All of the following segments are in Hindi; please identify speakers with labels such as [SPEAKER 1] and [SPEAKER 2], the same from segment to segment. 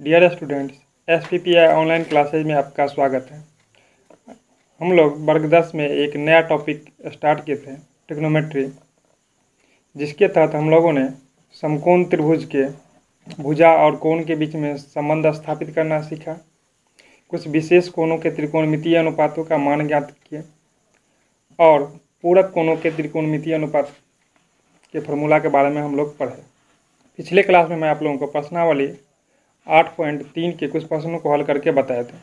[SPEAKER 1] Dear students, SPPI online classes में आपका स्वागत है। हम लोग वर्ग 10 में एक नया टॉपिक स्टार्ट किए थे, ट्रिग्नोमेट्री, जिसके तहत हम लोगों ने समकोण त्रिभुज के भुजा और कोण के बीच में संबंध स्थापित करना सीखा। कुछ विशेष कोणों के त्रिकोणमितीय अनुपातों का मान ज्ञात किए और पूरक कोणों के त्रिकोणमितीय अनुपात के फॉर्मूला के बारे में हम लोग पढ़े। पिछले क्लास में मैं आप लोगों को प्रश्नावली 8.3 के कुछ प्रश्नों को हल करके बताए थे।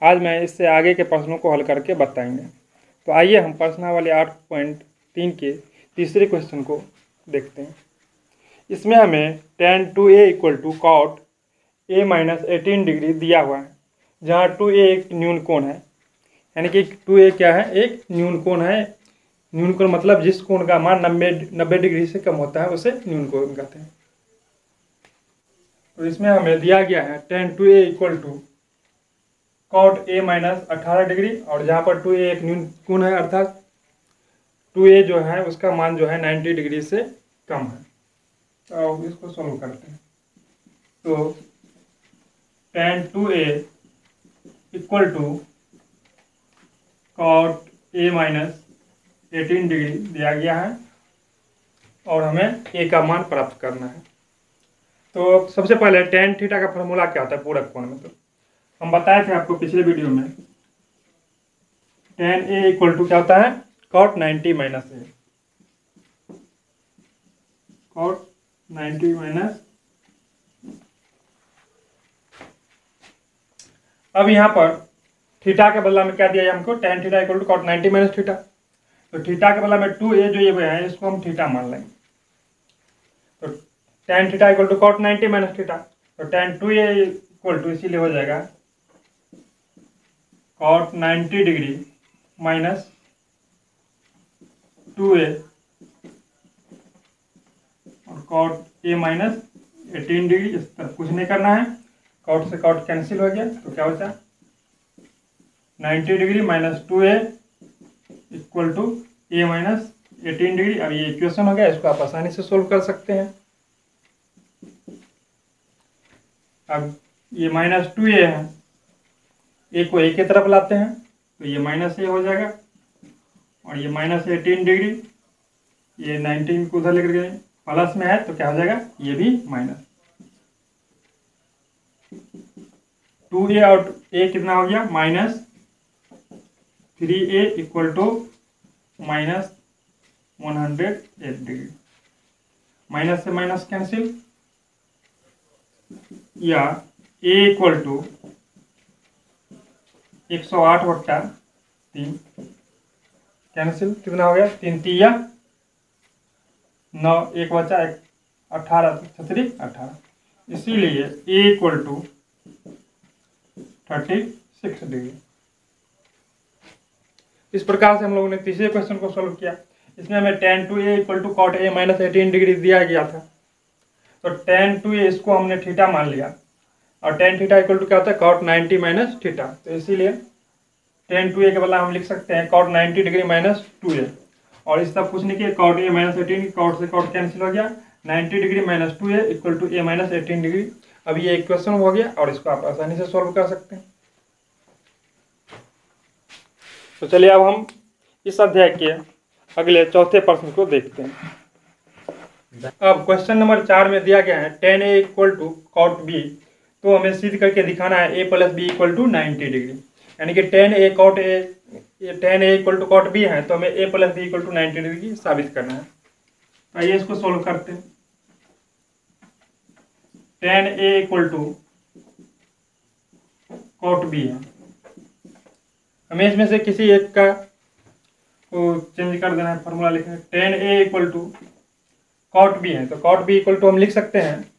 [SPEAKER 1] आज मैं इससे आगे के प्रश्नों को हल करके बताएंगे। तो आइए हम प्रश्नावली 8.3 के तीसरे क्वेश्चन को देखते हैं। इसमें हमें tan 2a = cot a - 18 degree दिया हुआ है, जहाँ 2a एक न्यून कोण है, यानी कि 2a क्या है, एक न्यून कोण है। न्यून कोण मतलब जिस कोण का मान 90 डिग्री से कम होता है उसे न्यून कोण कहते हैं। तो इसमें हमें दिया गया है tan 2a = cot a - 18 degree, और जहाँ पर 2a एक न्यून कोण है अर्थात 2a जो है उसका मान जो है 90 डिग्री से कम है। तो इसको सॉल्व करते हैं। तो tan 2a = cot a - 18 degree दिया गया है और हमें a का मान प्राप्त करना है। तो सबसे पहले tan थीटा का फॉर्मूला क्या होता है पूरक कोण में। तो हम बताए थे आपको पिछले वीडियो में, tan a = क्या होता है, cot 90 - a, cot 90 - अब यहाँ पर थीटा के बदला में क्या दिया है हमको, tan थीटा = cot 90 - थीटा। तो थीटा के बदला में 2a जो ये है इसको हम थीटा मान लेंगे। तो tan थीटा = cot 90 - थीटा, तो tan 2a इसीलिए हो जाएगा cot 90 डिग्री माइनस 2a और cot a - 18 डिग्री। इस तरफ कुछ नहीं करना है, cot से cot कैंसिल हो गया, तो क्या बचा 90 degree minus 2a = a - 18 degree. अब ये इक्वेशन हो गया, इसको आप आसानी से सोल्व कर सकते हैं। अब ये -2a है, a को a की तरफ लाते हैं तो ये -a हो जाएगा, और ये -18 डिग्री, ये 19 को उधर लेकर गए प्लस में है तो क्या हो जाएगा, ये भी माइनस। 2a और a कितना हो गया, -3a = -108 डिग्री। माइनस से माइनस कैंसिल, या a = 108/3 कैंसिल, कितना हो गया 3 × 3 = 9, एक बचा 18, 18। इसीलिए a = 36 डिग्री। इस प्रकार से हम लोगों ने तीसरे क्वेश्चन को सॉल्व किया। इसमें हमें tan 2a = cot a - 18 degree दिया गया था। तो tan 2a इसको हमने थीटा मान लिया, और tan थीटा = क्या होता है, cot 90 - थीटा। तो इसीलिए tan 2a के बदला हम लिख सकते हैं cot 90 डिग्री माइनस 2a, और इस तरफ कुछ नहीं किया, cot a - 18, cot से cot कैंसिल हो गया, 90 degree minus 2a = a - 18 degree. अब ये इक्वेशन हो गया और इसको आप आसानी से सॉल्व कर सकते हैं। तो चलिए अब हम इस अध्याय के अगले चौथे प्रश्न को देखते हैं। अब क्वेश्चन नंबर 4 में दिया गया है tan a = cot b। तो हमें सिद्ध करके दिखाना है a + b = 90 डिग्री, यानी कि tan a = cot b है, तो हमें a + b = 90 डिग्री साबित करना है। आइए इसको सोल्व करते हैं। tan a = cot b है, हमें इसमें से किसी एक का को चेंज कर देना है, फॉर्मूला लिखना है। tan a = cot b है, तो cot b = हम लिख सकते हैं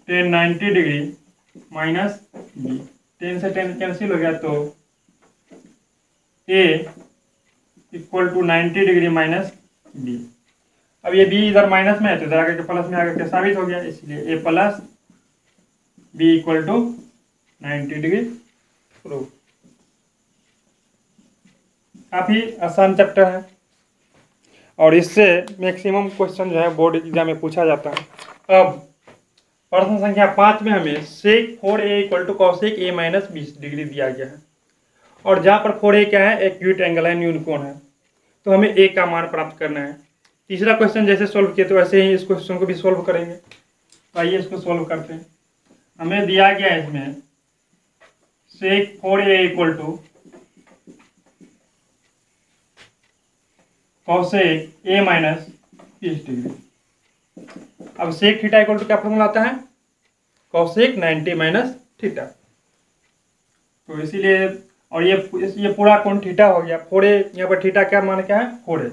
[SPEAKER 1] tan 90 डिग्री माइनस b। 10 से 10 कैंसिल हो गया, तो a = 90 डिग्री माइनस b। अब ये b इधर माइनस में है तो इधर आकर के प्लस में आकर के साबित हो गया, इसलिए a + b = 90 डिग्री प्रूव। काफ़ी आसान चैप्टर है और इससे मैक्सिमम क्वेश्चन जो है बोर्ड एग्जाम में पूछा जाता है। अब प्रश्न संख्या 5 में हमें sec 4a equal to cosec a minus 20 degree दिया गया है और जहाँ पर 4a क्या है, एक्यूट एंगल है, न्यूनकोण है, तो हमें a का मान प्राप्त करना है। तीसरा क्वेश्चन जैसे सोल्व किए तो वैसे ही इस क्वेश्चन को भी सोल्व करेंगे। तो आइए इसको सोल्व करते हैं। हमें दिया गया है इसमें sec 4a equal to cosec a minus 20 degree. अब सेक थीटा इक्वल टू क्या फॉर्मूला आता है, कॉसेक 90 माइनस थीटा। तो इसीलिए, और ये पूरा कोण थीटा हो गया, 4a यहाँ पर थीटा क्या मान क्या है, 4a,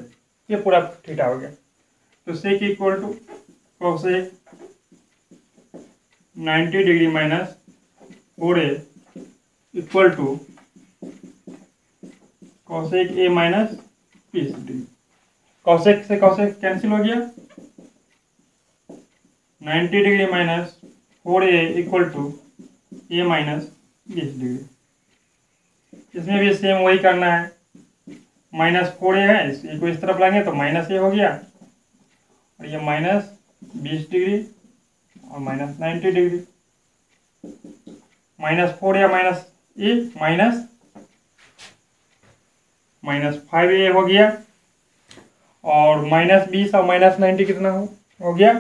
[SPEAKER 1] ये पूरा थीटा हो गया। तो sec equal to cosec 90 degree minus 4a equal to cosec a minus 20 degree. Cosec से कॉसेक कैंसिल हो गया, 90 degree minus 4a equal to a minus 20 degree. इसमें भी सेम वही करना है, माइनस 4a है, इसको इस तरफ लाएंगे तो माइनस a हो गया, और ये माइनस 20 डिग्री और minus 90 degree. Minus 4a minus a minus 5a हो गया, और माइनस 20 और माइनस 90 कितना हो गया,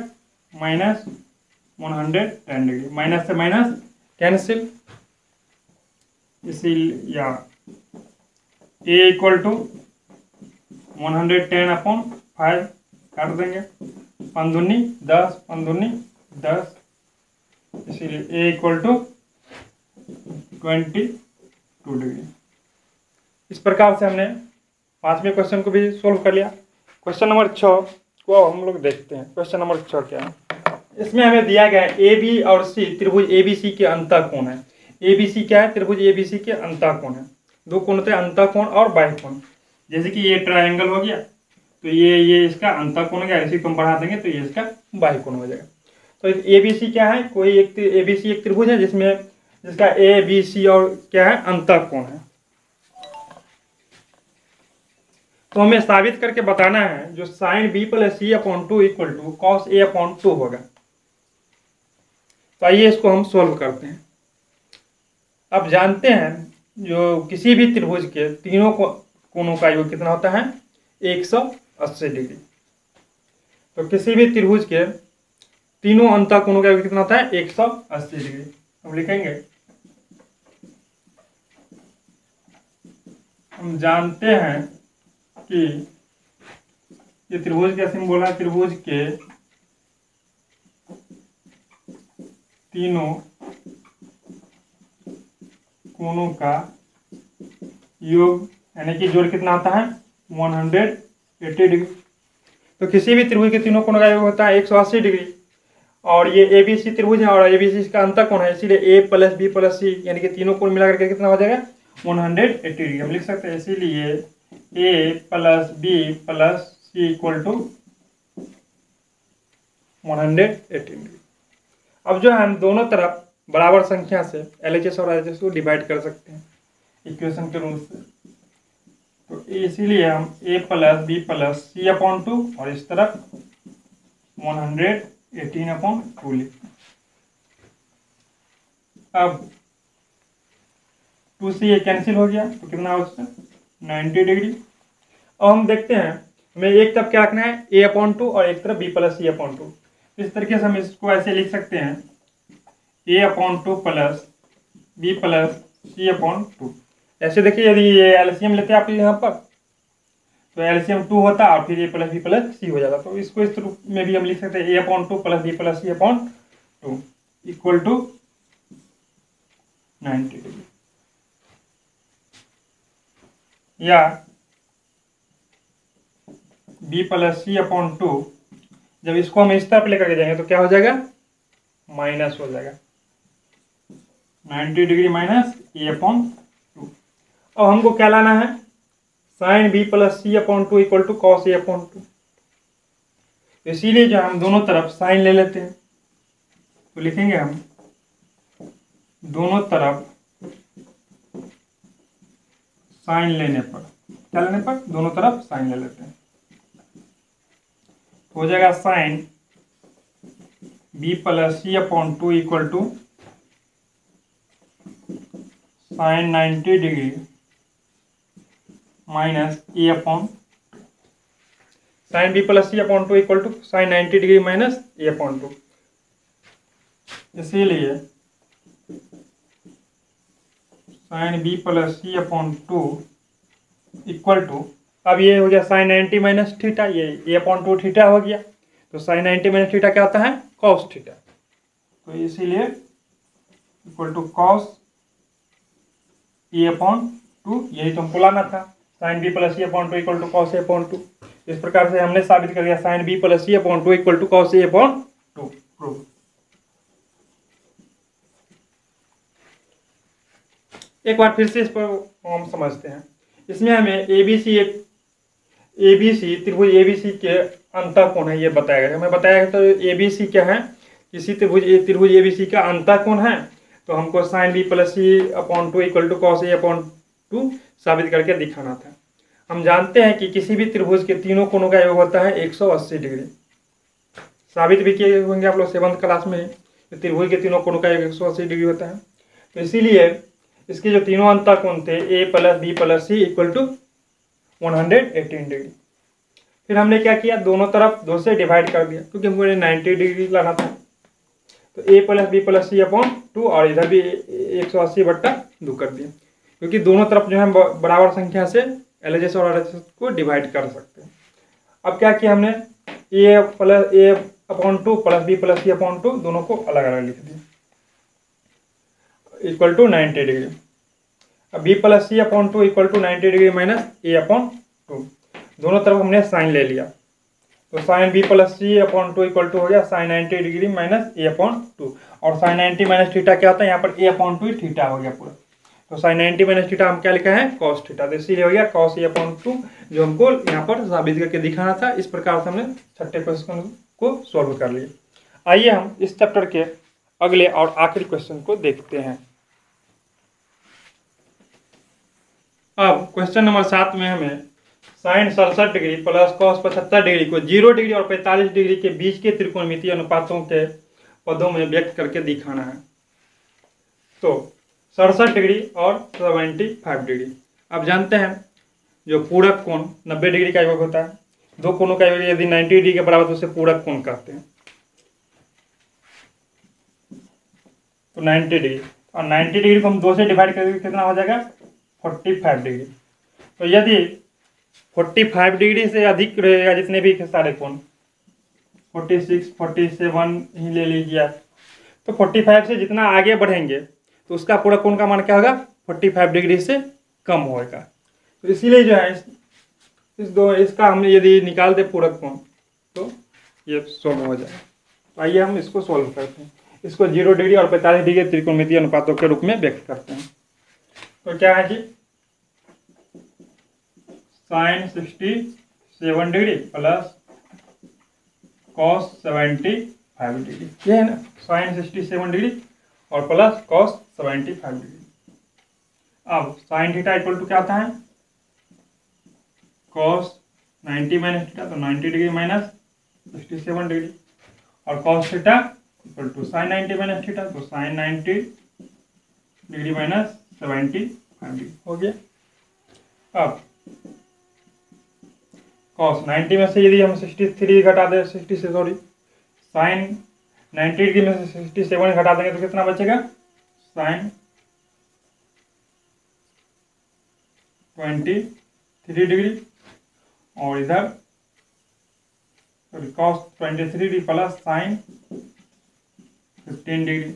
[SPEAKER 1] माइनस 110 डिग्री। माइनस से माइनस कैंसिल, इसीलिए या a इक्वल टू 110/5 काट देंगे, 5 दूनी 10, 5 दूनी 10, इसीलिए a इक्वल टू 22 डिग्री। इस प्रकार से हमने 5वें क्वेश्चन को भी सोल्व कर लिया। क्वेश्चन नंबर 6 को अब हम लोग देखते हैं। क्वेश्चन नंबर 6 क्या है, इसमें हमें दिया गया है ए बी और सी त्रिभुज एबीसी के अंतःकोण है। एबीसी क्या है, त्रिभुज एबीसी के अंतःकोण है। दो कोण होते हैं, अंतःकोण और बाह्यकोण। जैसे कि ये ट्रायंगल हो गया, तो ये इसका अंतःकोण हो गया, इसी को हम बढ़ा देंगे तो ये इसका बाह्यकोण हो जाएगा। तो एबीसी क्या है, कोई एक एबीसी एक त्रिभुज है जिसका ए बी सी और क्या है, अंतःकोण है। तो हमें साबित करके बताना है जो sine B plus C upon 2 equal to cos A upon 2 होगा। तो आइए इसको हम सोल्व करते हैं। अब जानते हैं जो किसी भी त्रिभुज के तीनों कोणों का योग कितना होता है, 180 डिग्री। तो किसी भी त्रिभुज के तीनों अंतःकोणों का योग कितना होता है, 180 डिग्री। हम लिखेंगे, हम जानते हैं कि ये त्रिभुज का सिंबल है, त्रिभुज के तीनों कोणों का योग यानी कि जोड़ कितना होता है, 180 डिग्री। तो किसी भी त्रिभुज के तीनों कोणों का योग होता है 180 डिग्री, और ये एबीसी त्रिभुज है और एबीसी इसका अंतःकोण है, इसीलिए ए प्लस बी प्लस सी यानी कि तीनों कोण मिलाकर के कितना हो जाएगा, 180 डिग्री। हम लिख सकते हैं इसीलिए A plus B plus C equal to 180 degree. अब जो है हम दोनों तरफ बराबर संख्या से LHS और RHS को डिवाइड कर सकते हैं इक्वेशन के रूल से। तो इसीलिए हम a plus B plus C upon 2 और इस तरफ 118/2 लिखते हैं। अब 2 से ये कैंसिल हो गया तो कितना हो उससे 90 डिग्री। अब हम देखते हैं हमें एक तरफ क्या रखना है, a/2 और एक तरफ b प्लस सी अपॉन 2। इस तरीके से हम इसको ऐसे लिख सकते हैं, a/2 plus b plus C upon 2। ऐसे देखिए यदि ये एलसीएम लेते हैं आप यहाँ पर तो एलसीएम 2 होता और फिर a प्लस बी प्लस सी हो जाता। तो इसको इस रूप में भी हम लिख सकते हैं a/2 plus B plus C upon 2 equal to 90 degree. या b प्लस सी अपॉन 2 जब इसको हम इस तरफ लेकर के जाएंगे तो क्या हो जाएगा, माइनस हो जाएगा, 90 डिग्री माइनस a/2। अब हमको क्या लाना है, sine b plus C upon 2 equal to cos a/2। इसीलिए जो हम दोनों तरफ साइन ले लेते हैं तो लिखेंगे हम दोनों तरफ साइन लेने पर, क्या लेने पर, दोनों तरफ साइन ले लेते हैं। हो जाएगा sine B plus C upon two equal to sine 90 degree minus A upon sine B plus C upon two equal to sine 90 degree minus A upon two. इसीलिए sine B plus C upon two equal to, अब ये हो गया साइन 90 माइनस थीटा, ये ए अपॉन टू थीटा हो गया, तो साइन 90 माइनस थीटा क्या होता है, कॉस थीटा। तो इसीलिए equal to cos A upon two, यही तो हमको लाना था, sine B plus C upon two equal to cos A upon two. इस प्रकार से हमने साबित कर दिया sine B plus C upon two equal to cos A upon two. Prove. एक बार फिर से इस पर हम समझते हैं। इसमें हमें एबीसी त्रिभुज एबीसी के अंतःकोण है ये बताया गया। हमें बताया गया तो एबीसी क्या है, किसी त्रिभुज एबीसी का अंतःकोण है, तो हमको sine B plus C upon two equal to cos A upon two साबित करके दिखाना था। हम जानते हैं कि किसी भी त्रिभुज के तीनों कोणों का योग होता है 180 डिग्री। साबित भी किए होंगे आप लोग 7th क्लास में, त्रिभुज के तीनों कोणों का योग 180 डिग्री होता है। तो इसीलिए इसके जो तीनों अंतःकोण थे A plus B plus C equal to 118 degree. फिर हमने क्या किया, दोनों तरफ 2 से डिवाइड कर दिया, क्योंकि हमको 90 डिग्री लाना था। तो ए plus B plus C upon two और इधर भी 180/2 कर दिया, क्योंकि दोनों तरफ जो है बराबर संख्या से LHS और RHS को डिवाइड कर सकते हैं। अब क्या किया हमने, A plus A upon two plus B plus C upon two दोनों को अलग अलग लिख दिया इक्वल टू 90 डिग्री। अब B plus C upon two equal to 90 degree minus A upon two, दोनों तरफ हमने साइन ले लिया, तो sine B plus C upon two equal to हो गया sine 90 degree minus A upon two, और साइन 90 माइनस थीटा क्या होता है, यहाँ पर ए अपॉन टू थीटा हो गया पूरा। तो साइन 90 माइनस थीटा हम क्या लिखा है, कॉस थीटा, तो इसीलिए हो गया कॉस ए अपॉन टू, जो हमको यहाँ पर साबित करके दिखाना था। इस प्रकार से हमने छठे क्वेश्चन को सॉल्व कर लिया। आइए हम इस चैप्टर के अगले और आखिरी क्वेश्चन को देखते हैं। अब क्वेश्चन नंबर 7 में हमें sine 67 degree plus cos 75 degree को 0 डिग्री और 45 डिग्री के बीच के त्रिकोणमितीय अनुपातों के पदों में व्यक्त करके दिखाना है। तो 67 डिग्री और 75 डिग्री, अब जानते हैं जो पूरक कोण 90 डिग्री का योग होता है, दो कोणों का योग यदि 90 डिग्री के बराबर तो उसे पूरक कोण कहते हैं। तो 90 डिग्री और 90 डिग्री को हम 2 से डिवाइड करके कितना हो जाएगा, 45 डिग्री। तो यदि 45 डिग्री से अधिक रहेगा जितने भी सारे कोण, 46, 47 ही ले लीजिए आप, तो 45 से जितना आगे बढ़ेंगे तो उसका पूरा कोण का मान क्या होगा, 45 डिग्री से कम होगा। तो इसीलिए जो है इसका हम यदि निकाल दे पूरक कोण तो ये सॉल्व हो जाएगा। तो आइए हम इसको सॉल्व करते हैं। इसको 0 डिग्री और 45 डिग्री त्रिकोणमितीय अनुपातों के रूप में व्यक्त करते हैं। तो क्या है जी, sine 67 degree plus cos 75 degree, ये है ना, साइन 67 डिग्री और प्लस कॉस 75 डिग्री। अब साइन थीटा इक्वल टू क्या आता है, कॉस 90 माइनस थीटा, तो 90 डिग्री माइनस 67 डिग्री, और cos theta equal to sine 90 minus theta, तो साइन 90 डिग्री माइनस 75 डिग्री हो गया। अब कॉस 90 में से यदि हम 63 घटा दें, 60 से सॉरी साइन 90 डिग्री में से 67 घटा देंगे तो कितना बचेगा, साइन 23 डिग्री, और इधर cos 23 degree plus sign 15 degree.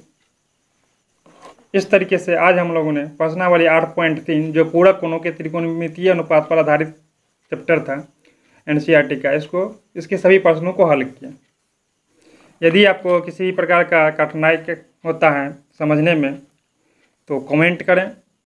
[SPEAKER 1] इस तरीके से आज हम लोगों ने प्रश्नावली 8.3 जो पूरक कोणों के त्रिकोणमितीय अनुपात पर आधारित चैप्टर था NCERT का, इसके सभी प्रश्नों को हल किया। यदि आपको किसी प्रकार का कठिनाई होता है समझने में तो कमेंट करें।